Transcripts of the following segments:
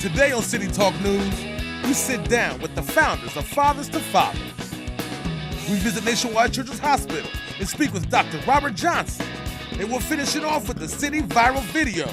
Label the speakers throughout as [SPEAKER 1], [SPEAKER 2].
[SPEAKER 1] Today on City Talk News, we sit down with the founders of Fathers to Fathers. We visit Nationwide Children's Hospital and speak with Dr. Robert Johnson. And we'll finish it off with the city viral video.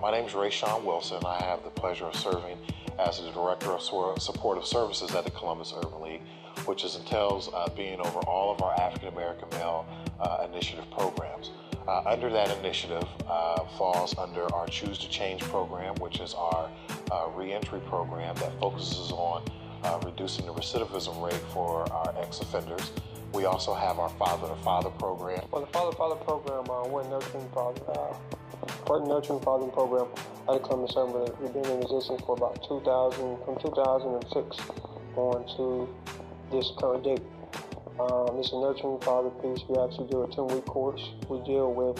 [SPEAKER 2] My name is Rayshawn Wilson. I have the pleasure of serving as the Director of Supportive Services at the Columbus Urban League, which entails being over all of our African American male initiative programs. Under that initiative falls under our Choose to Change program, which is our reentry program that focuses on reducing the recidivism rate for our ex-offenders. We also have our Father to Father program.
[SPEAKER 3] Well, the Father to Father program, we're nurturing fathering program at the Columbus Urban League. We've been in existence for about from 2006 on to this current date. It's a nurturing father piece. We actually do a 10-week course. We deal with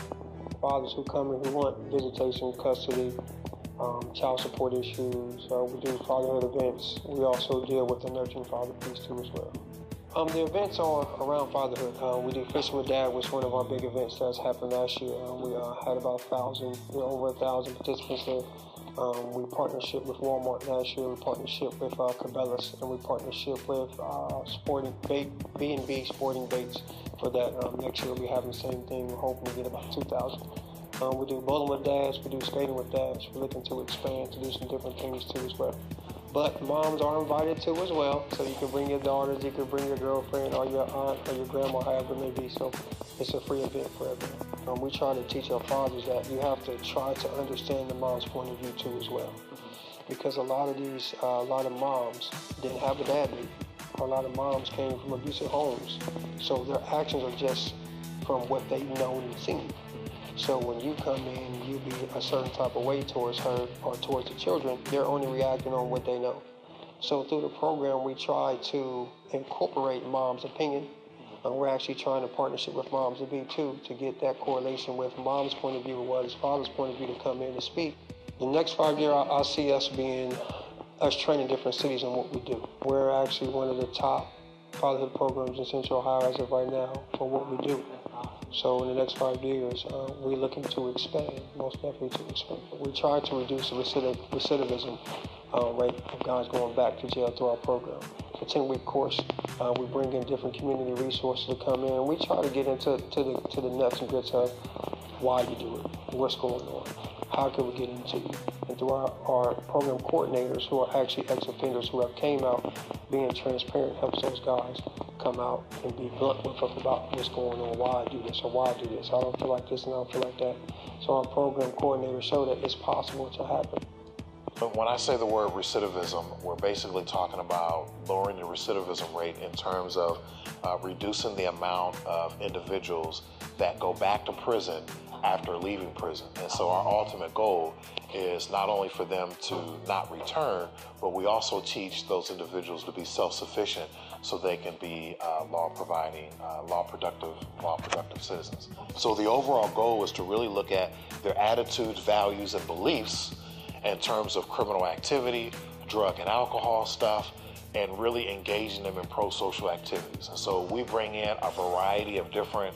[SPEAKER 3] fathers who come in who want visitation, custody, child support issues. We do fatherhood events. We also deal with the nurturing father piece too as well. The events are around fatherhood. We do Fishing with Dad, was one of our big events that's happened last year. We had about over 1,000 participants there. We partnership with Walmart last year. We partnership with Cabela's, and we partnership with B&B Sporting Baits for that. Next year we'll be having the same thing. We're hoping to get about 2,000. We do bowling with dads. We do skating with dads. We're looking to expand to do some different things too as well. But moms are invited too as well, so you can bring your daughters, you can bring your girlfriend or your aunt or your grandma, however it may be, so it's a free event for everyone. We try to teach our fathers that you have to try to understand the mom's point of view too as well. Because a lot of moms didn't have a dad maybe. A lot of moms came from abusive homes, so their actions are just from what they've known and seen. So when you come in, you be a certain type of way towards her or towards the children, they're only reacting on what they know. So through the program, we try to incorporate mom's opinion. And we're actually trying to partnership with moms to be too, to get that correlation with mom's point of view and what is father's point of view to come in and speak. The next 5 years, I see us training different cities in what we do. We're actually one of the top fatherhood programs in Central Ohio as of right now for what we do. So in the next 5 years, we're looking to expand, most definitely to expand. We try to reduce the recidivism rate of guys going back to jail through our program. It's a 10-week course. We bring in different community resources to come in, and we try to get into the nuts and grits of why you do it, what's going on, how can we get into you. And through our program coordinators who are actually ex-offenders who have came out, being transparent helps those guys come out and be blunt with us about what's going on, why I do this or why I do this. I don't feel like this and I don't feel like that. So our program coordinators show that it's possible to happen.
[SPEAKER 2] But when I say the word recidivism, we're basically talking about lowering the recidivism rate in terms of reducing the amount of individuals that go back to prison after leaving prison. And so our ultimate goal is not only for them to not return, but we also teach those individuals to be self-sufficient so they can be law productive citizens. So the overall goal is to really look at their attitudes, values, and beliefs in terms of criminal activity, drug and alcohol stuff, and really engaging them in pro-social activities. And so we bring in a variety of different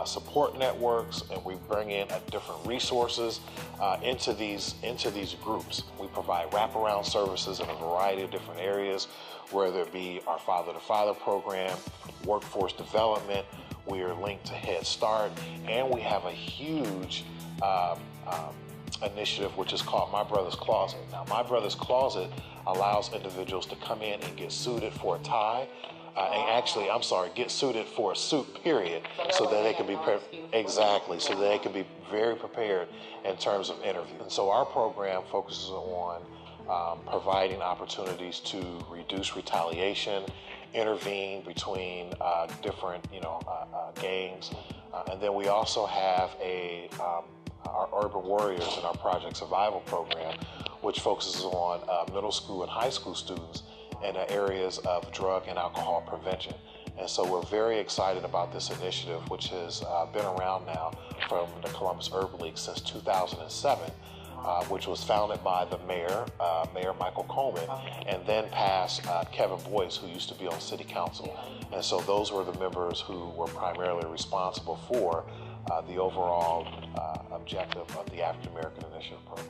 [SPEAKER 2] support networks, and we bring in different resources into these groups. We provide wraparound services in a variety of different areas, whether it be our Father to Father program, workforce development. We are linked to Head Start, and we have a huge initiative which is called My Brother's Closet. Now, My Brother's Closet allows individuals to come in and get suited for a tie, get suited for a suit, period, so that they can be so that they can be very prepared in terms of interview. And so our program focuses on providing opportunities to reduce retaliation, intervene between different gangs, and then we also have our Urban Warriors and our Project Survival program, which focuses on middle school and high school students in the areas of drug and alcohol prevention. And so we're very excited about this initiative, which has been around now from the Columbus Urban League since 2007, which was founded by the mayor, Mayor Michael Coleman, and then passed Kevin Boyce, who used to be on City Council. And so those were the members who were primarily responsible for the overall objective of the African American Initiative Program.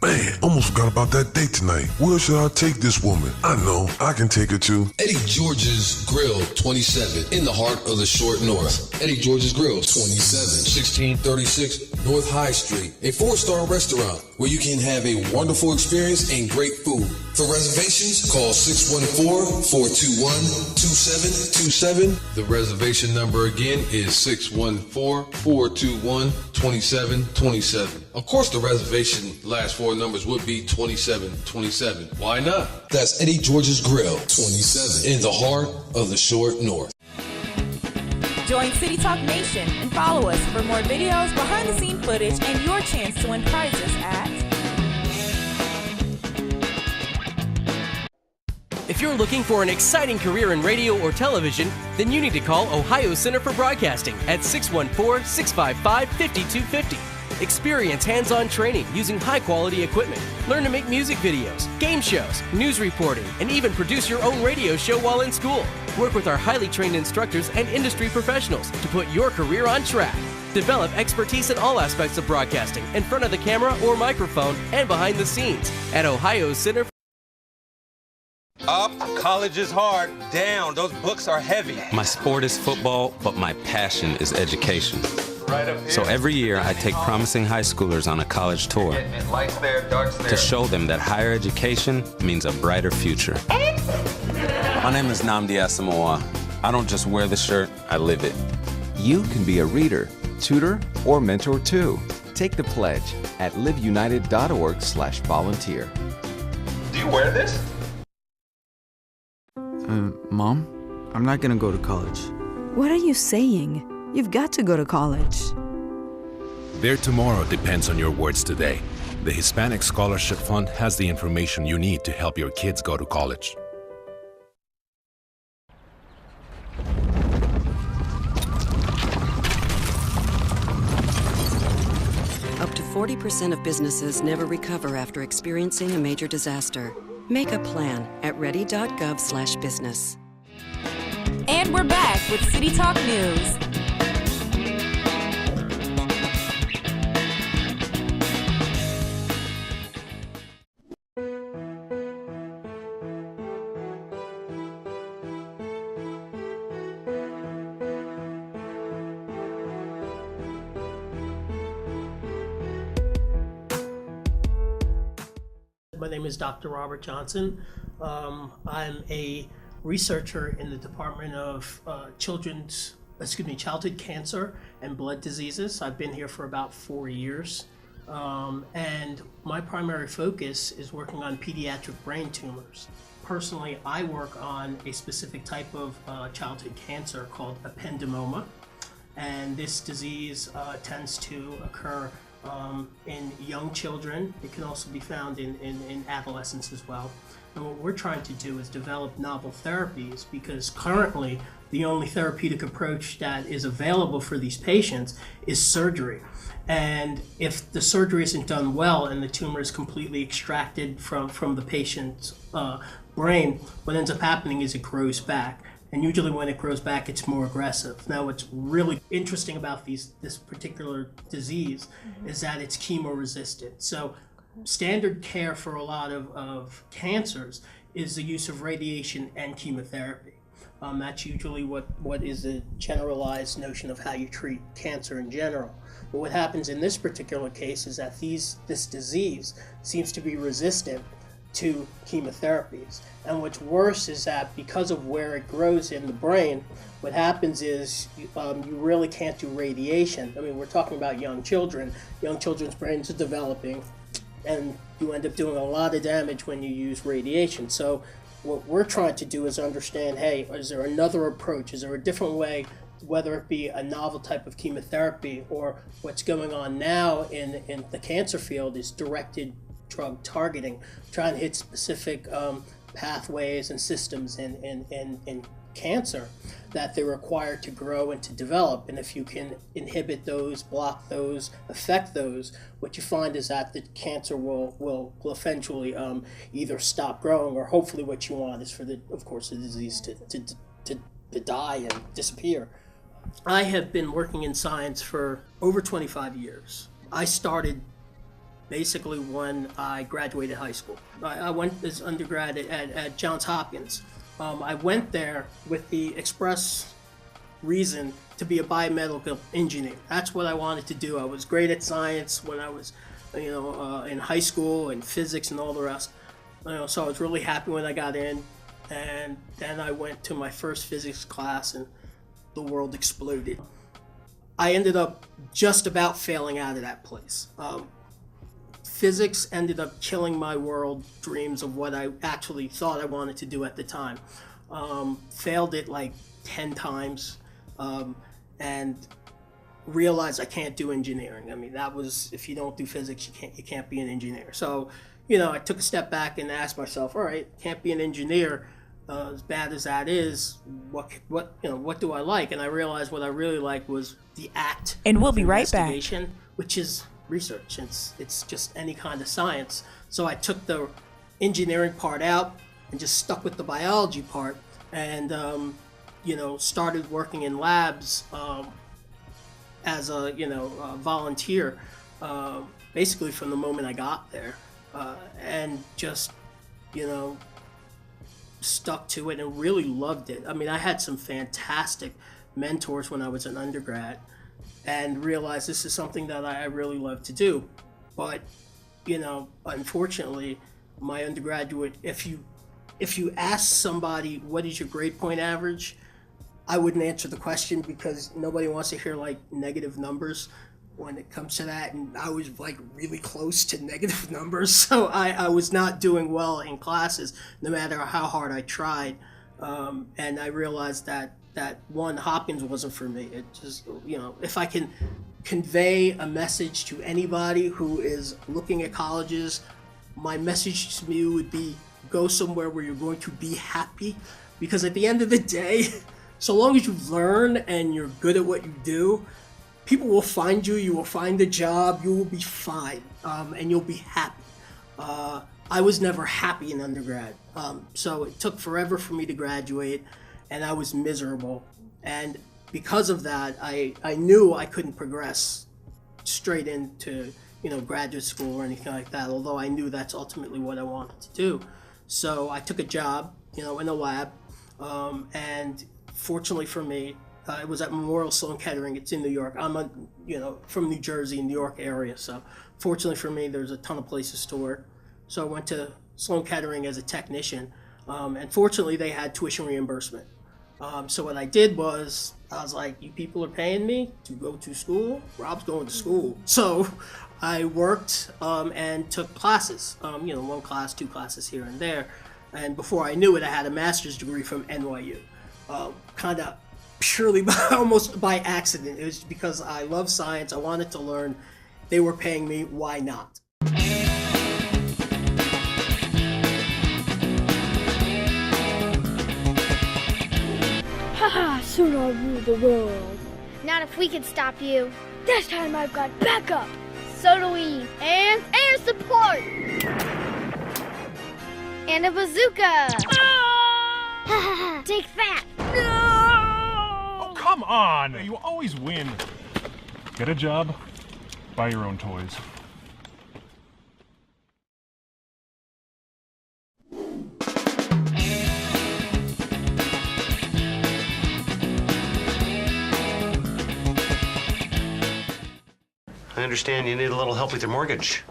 [SPEAKER 4] Man, almost forgot about that date tonight. Where should I take this woman? I know, I can take her to
[SPEAKER 5] Eddie George's Grill, 27, in the heart of the Short North. Eddie George's Grill, 27, 1636 North High Street, a 4-star restaurant where you can have a wonderful experience and great food. For reservations, call 614-421-2727. The reservation number again is 614-421-2727. Of course, the reservation last 4 numbers would be 2727. Why not? That's Eddie George's Grill, 27, in the heart of the Short North.
[SPEAKER 6] Join City Talk Nation and follow us for more videos, behind-the-scene footage, and your chance to win prizes at...
[SPEAKER 7] If you're looking for an exciting career in radio or television, then you need to call Ohio Center for Broadcasting at 614-655-5250. Experience hands-on training using high-quality equipment. Learn to make music videos, game shows, news reporting, and even produce your own radio show while in school. Work with our highly trained instructors and industry professionals to put your career on track. Develop expertise in all aspects of broadcasting, in front of the camera or microphone, and behind the scenes at Ohio Center.
[SPEAKER 8] Up, college is hard. Down, those books are heavy.
[SPEAKER 9] My sport is football, but my passion is education.
[SPEAKER 8] Right up here.
[SPEAKER 9] So every year I take promising high schoolers on a college tour
[SPEAKER 8] Lights there, darts there.
[SPEAKER 9] to show them that higher education means a brighter future. My name is Nnamdi Asamoah. I don't just wear the shirt, I live it.
[SPEAKER 10] You can be a reader, tutor, or mentor too. Take the pledge at liveunited.org/volunteer.
[SPEAKER 8] Do you wear this?
[SPEAKER 11] Mom, I'm not gonna go to college.
[SPEAKER 12] What are you saying? You've got to go to college.
[SPEAKER 13] Their tomorrow depends on your words today. The Hispanic Scholarship Fund has the information you need to help your kids go to college.
[SPEAKER 14] Up to 40% of businesses never recover after experiencing a major disaster. Make a plan at ready.gov/business.
[SPEAKER 6] And we're back with City Talk News.
[SPEAKER 15] My name is Dr. Robert Johnson. I'm a researcher in the Department of Childhood Cancer and Blood Diseases. I've been here for about 4 years. And my primary focus is working on pediatric brain tumors. Personally, I work on a specific type of childhood cancer called ependymoma. And this disease tends to occur in young children. It can also be found in adolescents as well. And what we're trying to do is develop novel therapies, because currently the only therapeutic approach that is available for these patients is surgery. And if the surgery isn't done well and the tumor is completely extracted from the patient's brain, what ends up happening is it grows back. And usually when it grows back, it's more aggressive. Now, what's really interesting about this particular disease is that it's chemo-resistant. So standard care for a lot of cancers is the use of radiation and chemotherapy. That's usually what is a generalized notion of how you treat cancer in general. But what happens in this particular case is that this disease seems to be resistant to chemotherapies. And what's worse is that because of where it grows in the brain, what happens is you really can't do radiation. I mean, we're talking about young children. Young children's brains are developing, and you end up doing a lot of damage when you use radiation. So what we're trying to do is understand, hey, is there another approach? Is there a different way whether it be a novel type of chemotherapy or what's going on now in the cancer field is directed drug targeting, trying to hit specific pathways and systems in cancer that they're required to grow and to develop. And if you can inhibit those, block those, affect those, what you find is that the cancer will eventually either stop growing, or hopefully what you want is for the disease to die and disappear. I have been working in science for over 25 years. I started basically when I graduated high school. I went as undergrad at Johns Hopkins. I went there with the express reason to be a biomedical engineer. That's what I wanted to do. I was great at science when I was, in high school, and physics and all the rest. So I was really happy when I got in, and then I went to my first physics class, and the world exploded. I ended up just about failing out of that place. Physics ended up killing my world dreams of what I actually thought I wanted to do at the time. Failed it like 10 times, and realized I can't do engineering. I mean, that was, if you don't do physics, you can't be an engineer. So, I took a step back and asked myself, all right, can't be an engineer. As bad as that is, what do I like? And I realized what I really liked was the act.
[SPEAKER 6] And we'll be right back.
[SPEAKER 15] Which is research. It's just any kind of science. So I took the engineering part out and just stuck with the biology part, and started working in labs as a volunteer, basically from the moment I got there, and just stuck to it and really loved it. I mean, I had some fantastic mentors when I was an undergrad, and realized this is something that I really love to do. But, unfortunately, my undergraduate, if you ask somebody, what is your grade point average? I wouldn't answer the question, because nobody wants to hear like negative numbers when it comes to that. And I was like really close to negative numbers. So I was not doing well in classes, no matter how hard I tried. And I realized that one, Hopkins wasn't for me. It just, if I can convey a message to anybody who is looking at colleges, my message to you would be, go somewhere where you're going to be happy. Because at the end of the day, so long as you learn and you're good at what you do, people will find you, you will find a job, you will be fine, and you'll be happy. I was never happy in undergrad, so it took forever for me to graduate, and I was miserable. And because of that, I knew I couldn't progress straight into graduate school or anything like that, although I knew that's ultimately what I wanted to do. So I took a job, in a lab, and fortunately for me, it was at Memorial Sloan Kettering. It's in New York. I'm from New Jersey, New York area, so fortunately for me, there's a ton of places to work. So I went to Sloan Kettering as a technician, and fortunately they had tuition reimbursement. So what I did was, I was like, you people are paying me to go to school? Rob's going to school. So I worked and took classes, one class, two classes here and there. And before I knew it, I had a master's degree from NYU. Kind of purely almost by accident. It was because I love science, I wanted to learn. They were paying me, why not?
[SPEAKER 16] Haha, soon I'll rule the world. Not if we can stop you. This time I've got backup. So do we. And air support. And a bazooka. Ah! Take that. No!
[SPEAKER 17] Oh, come on. You always win. Get a job, buy your own toys.
[SPEAKER 18] I understand you need a little help with your mortgage.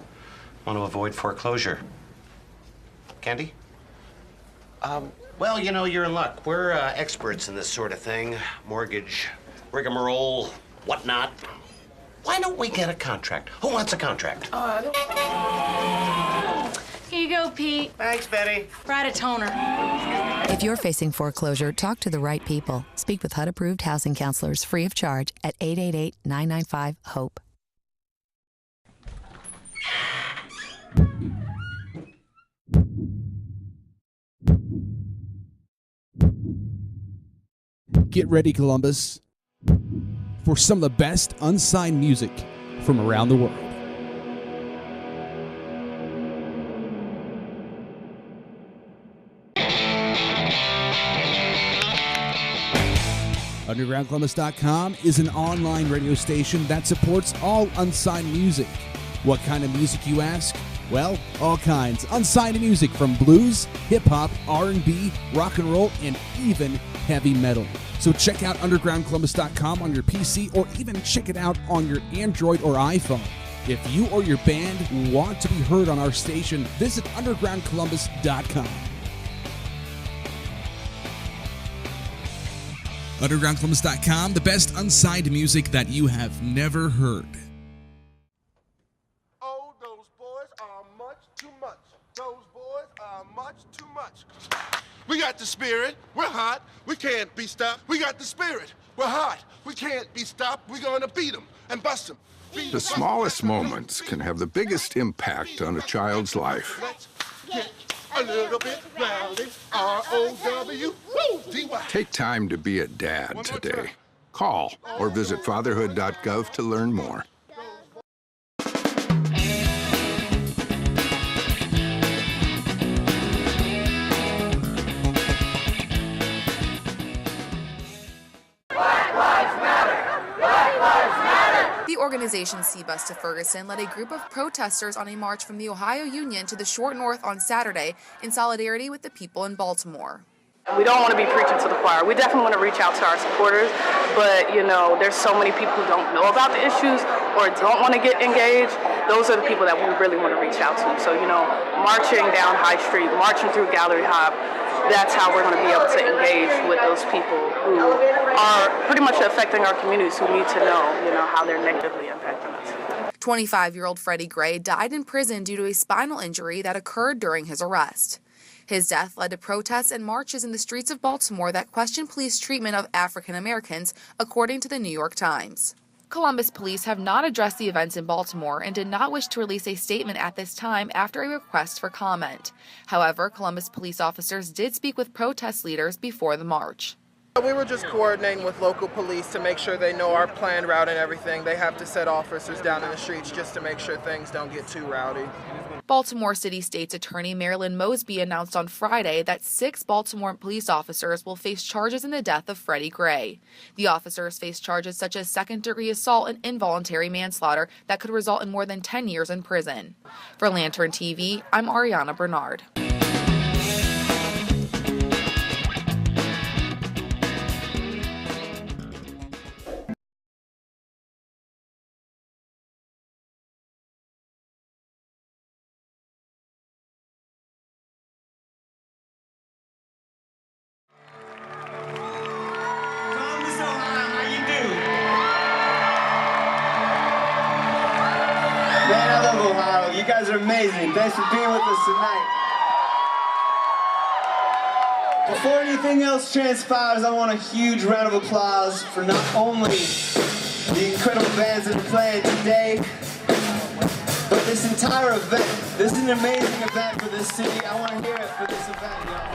[SPEAKER 18] Want to avoid foreclosure. Candy? Well, you're in luck. We're experts in this sort of thing. Mortgage, rigmarole, whatnot. Why don't we get a contract? Who wants a contract?
[SPEAKER 19] Candy, Here you go, Pete.
[SPEAKER 18] Thanks, Betty.
[SPEAKER 19] Right a toner.
[SPEAKER 20] If you're facing foreclosure, talk to the right people. Speak with HUD-approved housing counselors free of charge at 888-995-HOPE.
[SPEAKER 21] Get ready, Columbus, for some of the best unsigned music from around the world. UndergroundColumbus.com is an online radio station that supports all unsigned music. What kind of music, you ask? Well, all kinds. Unsigned music from blues, hip-hop, R&B, rock and roll, and even heavy metal. So check out UndergroundColumbus.com on your PC or even check it out on your Android or iPhone. If you or your band want to be heard on our station, visit UndergroundColumbus.com. UndergroundColumbus.com, the best unsigned music that you have never heard.
[SPEAKER 22] Oh, those boys are much too much. Those boys are much too much. We got the spirit. We're hot. We can't be stopped. We got the spirit. We're hot. We can't be stopped. We're going to beat them and bust them.
[SPEAKER 23] The smallest moments can have the biggest impact on a child's life.
[SPEAKER 22] Let's get a little bit rowdy. R-O-W-D-Y.
[SPEAKER 23] Take time to be a dad today. Call or visit fatherhood.gov to learn more.
[SPEAKER 24] The organization C-Bus to Ferguson led a group of protesters on a march from the Ohio Union to the Short North on Saturday in solidarity with the people in Baltimore.
[SPEAKER 25] We don't want to be preaching to the choir. We definitely want to reach out to our supporters, but there's so many people who don't know about the issues or don't want to get engaged. Those are the people that we really want to reach out to. So, marching down High Street, marching through Gallery Hop, that's how we're going to be able to engage with those people who are pretty much affecting our communities, who need to know, how they're negatively impacting us.
[SPEAKER 24] 25-year-old Freddie Gray died in prison due to a spinal injury that occurred during his arrest. His death led to protests and marches in the streets of Baltimore that questioned police treatment of African Americans, according to the New York Times. Columbus police have not addressed the events in Baltimore and did not wish to release a statement at this time after a request for comment. However, Columbus police officers did speak with protest leaders before the march.
[SPEAKER 26] We were just coordinating with local police to make sure they know our planned route and everything. They have to set officers down in the streets just to make sure things don't get too rowdy.
[SPEAKER 24] Baltimore City State's Attorney Marilyn Mosby announced on Friday that 6 Baltimore police officers will face charges in the death of Freddie Gray. The officers face charges such as second-degree assault and involuntary manslaughter that could result in more than 10 years in prison. For Lantern TV, I'm Ariana Bernard.
[SPEAKER 27] Man, I love Ohio. You guys are amazing. Thanks for being with us tonight. Before anything else transpires, I want a huge round of applause for not only the incredible bands that are playing today, but this entire event. This is an amazing event for this city. I want to hear it for this event, y'all.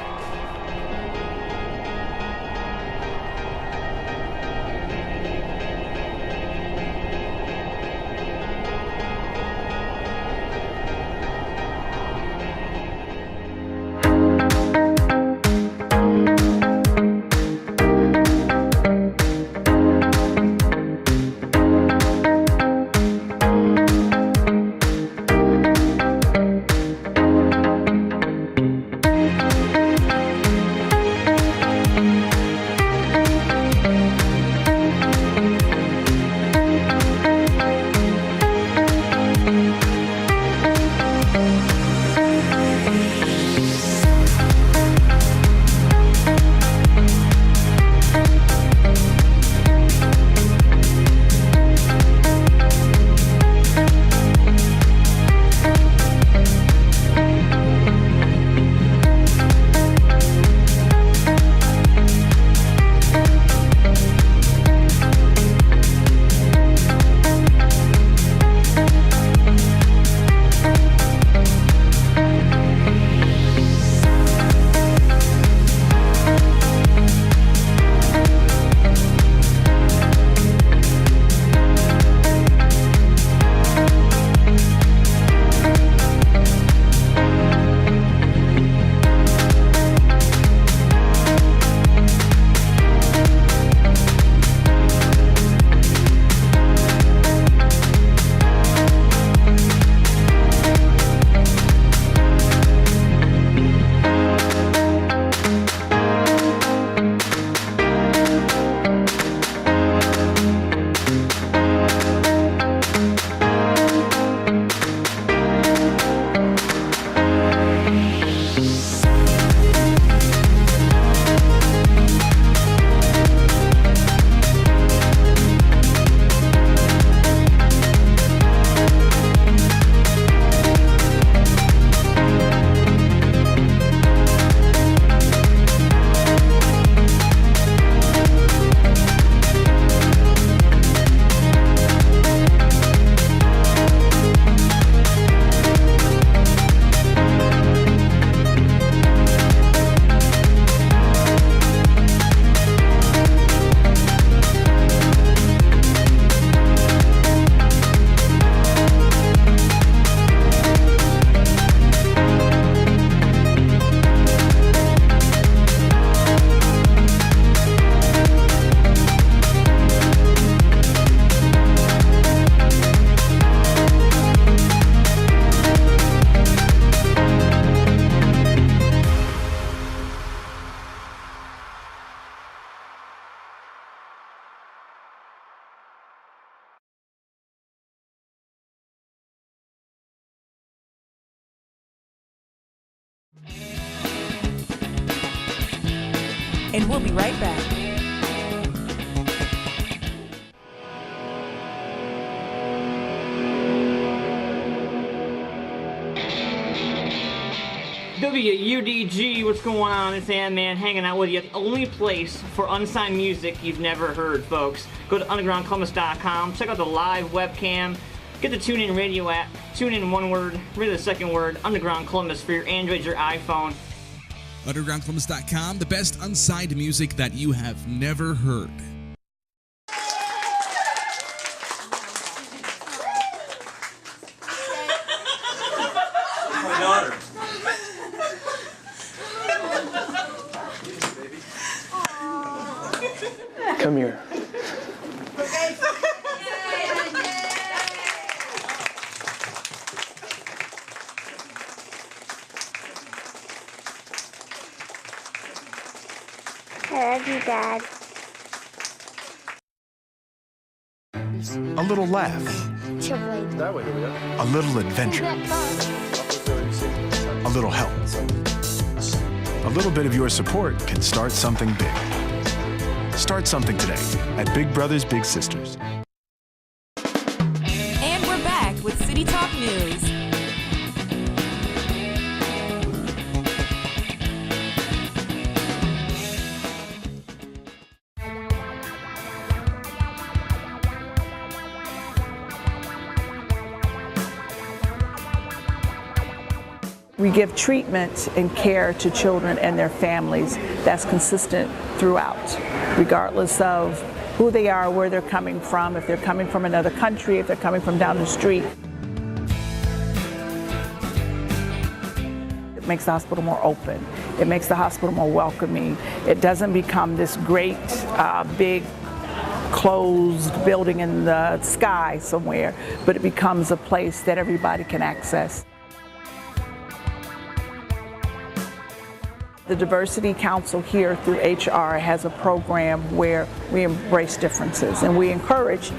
[SPEAKER 6] and we'll be right back.
[SPEAKER 1] WUDG, what's going on? It's Ant-Man hanging out with you. The only place for unsigned music you've never heard, folks. Go to undergroundcolumbus.com, check out the live webcam, get the TuneIn radio app, tune in one word, really the second word, Underground Columbus for your Android, your iPhone.
[SPEAKER 21] Undergroundcolumbus.com, the best unsigned music that you have never heard.
[SPEAKER 8] My daughter.
[SPEAKER 2] Come here.
[SPEAKER 16] I love you, Dad.
[SPEAKER 3] A little laugh. A little adventure. A little help. A little bit of your support can start something big. Start something today at Big Brothers Big Sisters.
[SPEAKER 6] And we're back with City Talk News.
[SPEAKER 4] We give treatment and care to children and their families that's consistent throughout, regardless of who they are, where they're coming from, if they're coming from another country, if they're coming from down the street. It makes the hospital more open. It makes the hospital more welcoming. It doesn't become this great, big, closed building in the sky somewhere, but it becomes a place that everybody can access. The Diversity Council here through HR has a program where we embrace differences and we encourage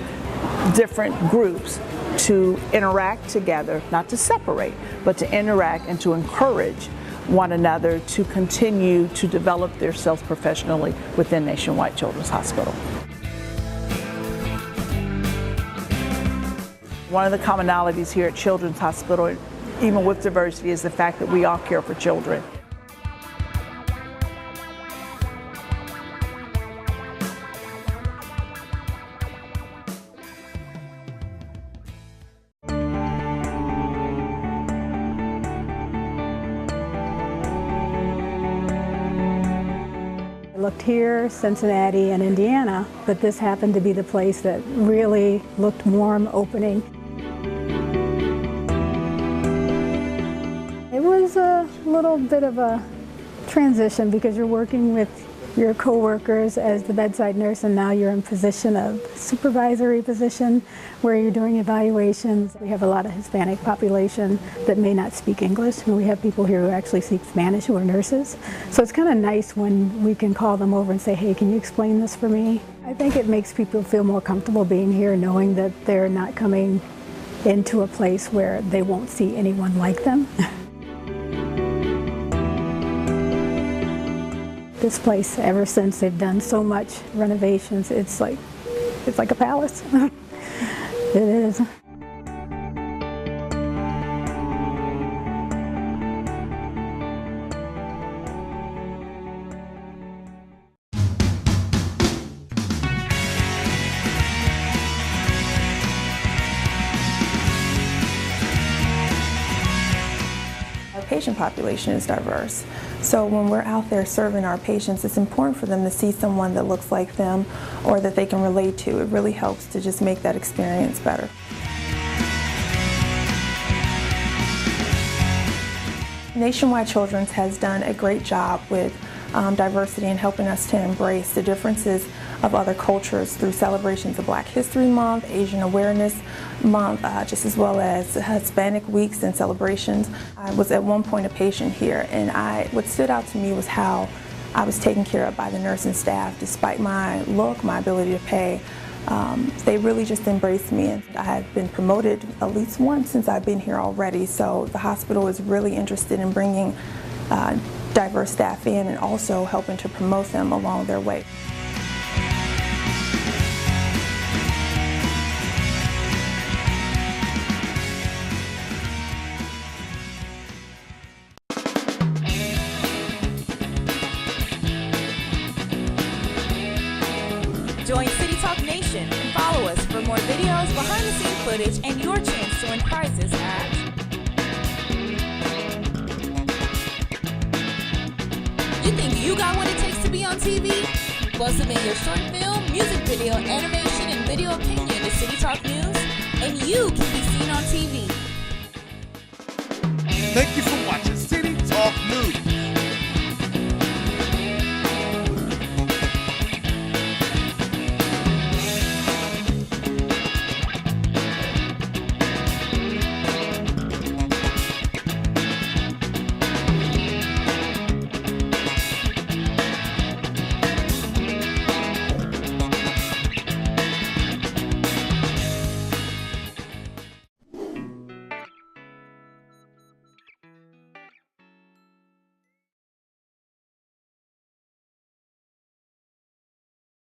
[SPEAKER 4] different groups to interact together, not to separate, but to interact and to encourage one another to continue to develop themselves professionally within Nationwide Children's Hospital. One of the commonalities here at Children's Hospital, even with diversity, is the fact that we all care for children.
[SPEAKER 5] Looked here, Cincinnati, and Indiana, but this happened to be the place that really looked warm, opening. It was a little bit of a transition because you're working with your coworkers as the bedside nurse, and now you're in position of supervisory position where you're doing evaluations. We have a lot of Hispanic population that may not speak English, and we have people here who actually speak Spanish who are nurses. So it's kind of nice when we can call them over and say, hey, can you explain this for me? I think it makes people feel more comfortable being here, knowing that they're not coming into a place where they won't see anyone like them. This place, ever since they've done so much renovations, it's like a palace. It is.
[SPEAKER 7] Our patient population is diverse. So when we're out there serving our patients, it's important for them to see someone that looks like them or that they can relate to. It really helps to just make that experience better. Nationwide Children's has done a great job with diversity and helping us to embrace the differences of other cultures through celebrations of Black History Month, Asian Awareness Month, just as well as Hispanic weeks and celebrations. I was at one point a patient here, and what stood out to me was how I was taken care of by the nursing staff. Despite my look, my ability to pay, they really just embraced me. And I have been promoted at least once since I've been here already, so the hospital is really interested in bringing diverse staff in and also helping to promote them along their way.
[SPEAKER 6] Join City Talk Nation and follow us for more videos, behind-the-scenes footage, and your chance to win prizes at You think you got what it takes to be on TV? Well, submit your short film, music video, animation, and video opinion to City Talk News, and you can be seen on TV.
[SPEAKER 22] Thank you for watching City Talk News.